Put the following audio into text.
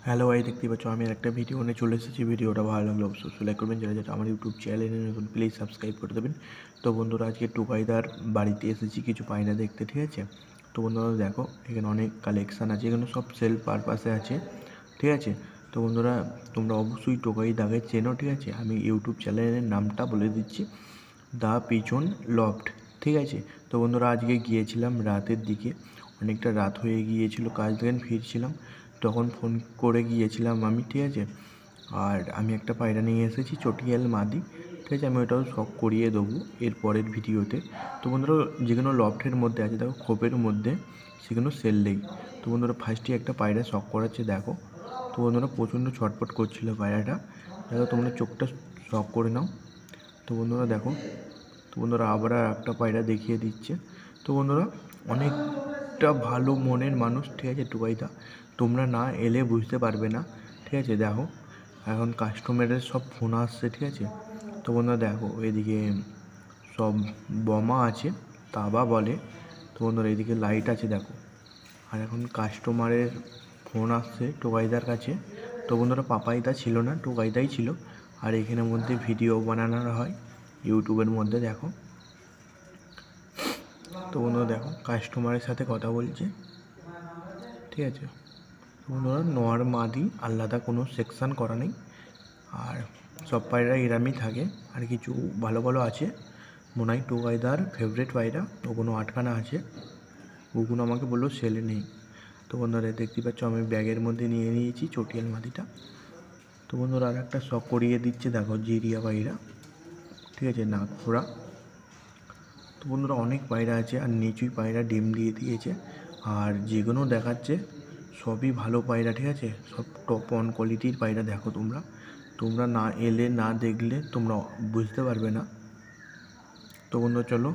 Hello ভাই, দেখতেই পাচ্ছ আমি একটা ভিডিও নিয়ে চলে এসেছি। ভিডিওটা ভালো লাগলে অবশ্যই লাইক করবেন। যারা আমার ইউটিউব চ্যানেলে নতুন প্লিজ সাবস্ক্রাইব করে দেবেন। তো বন্ধুরা, আজকে টুকাইদার বাড়িতে এসেছি কিছু পায়রা দেখতে, ঠিক আছে? তো বন্ধুরা দেখো, এখানে অনেক কালেকশান আছে, এখানে সব সেল পারপাসে আছে, ঠিক আছে? তো বন্ধুরা, তোমরা অবশ্যই টোকাইদাকে চেনো, ঠিক আছে? আমি ইউটিউব চ্যানেলের নামটা বলে দিচ্ছি, দ্য পিজন লফট, ঠিক আছে? তো বন্ধুরা, আজকে গিয়েছিলাম রাতের দিকে, অনেকটা রাত হয়ে গিয়েছিল, কাজ থেকে ফিরছিলাম, তখন ফোন করে গিয়েছিলাম আমি, ঠিক আছে? আর আমি একটা পায়রা নিয়ে এসেছি, চটিয়াল মাদি, ঠিক আছে? আমি ওটাও শখ করিয়ে দেবো এর পরের ভিডিওতে। তো বন্ধুরা, যেগুলো লফটের মধ্যে আছে দেখো, খোপের মধ্যে, সেগুলো সেল নেই। তো বন্ধুরা, ফার্স্টে একটা পায়রা শখ করাচ্ছে দেখো। তো বন্ধুরা, প্রচণ্ড ছটফট করছিল পায়রাটা, দেখো তোমরা চোখটা শখ করে নাও। তো বন্ধুরা দেখো, তো বন্ধুরা আবার একটা পায়রা দেখিয়ে দিচ্ছে। তো বন্ধুরা, অনেকটা ভালো মনের মানুষ, ঠিক আছে টুকাইদা, তোমরা না এলে বুঝতে পারবে না, ঠিক আছে? দেখো, এখন কাস্টমারের সব ফোন আসছে, ঠিক আছে? তো বন্ধুরা দেখো, এদিকে সব বোমা আছে, তাবা বলে। তো বন্ধুরা, এদিকে লাইট আছে দেখো, আর এখন কাস্টমারের ফোন আসছে টোকাইদার কাছে। তো বন্ধুরা, পাপাইদা ছিল না, টোকাইদাই ছিল। আর এখানের মধ্যে ভিডিও বানানো হয় ইউটিউবের মধ্যে, দেখো। তো বন্ধুরা দেখো, কাস্টমারের সাথে কথা বলছে, ঠিক আছে? তো বন্ধুরা, নোয়ার মাদি আলাদা কোনো সেকশান করা নেই, আর সব পায়রা এরামই থাকে। আর কিছু ভালো ভালো আছে, মনে হয় টোকাইদার ফেভারিট পায়রা, ওগুলো আটকানা আছে, ওগুলো আমাকে বললো সেলে নেই। তো বন্ধুরা, দেখতে পাচ্ছ আমি ব্যাগের মধ্যে নিয়ে নিয়েছি চটিয়াল মাদিটা। তো বন্ধুরা, আর একটা শখ করিয়ে দিচ্ছে দেখো, জিরিয়া পায়রা, ঠিক আছে, নাক ফোড়া। তো বন্ধুরা, অনেক পায়রা আছে, আর নিচুই পায়রা ডিম দিয়ে দিয়েছে, আর যেগুলো দেখাচ্ছে সবই ভালো পায়রা, ঠিক আছে? সব টপ ওয়ান কোয়ালিটির পায়রা। দেখো তোমরা, না এলে না দেখলে তোমরা বুঝতে পারবে না। তো বন্ধুরা চলো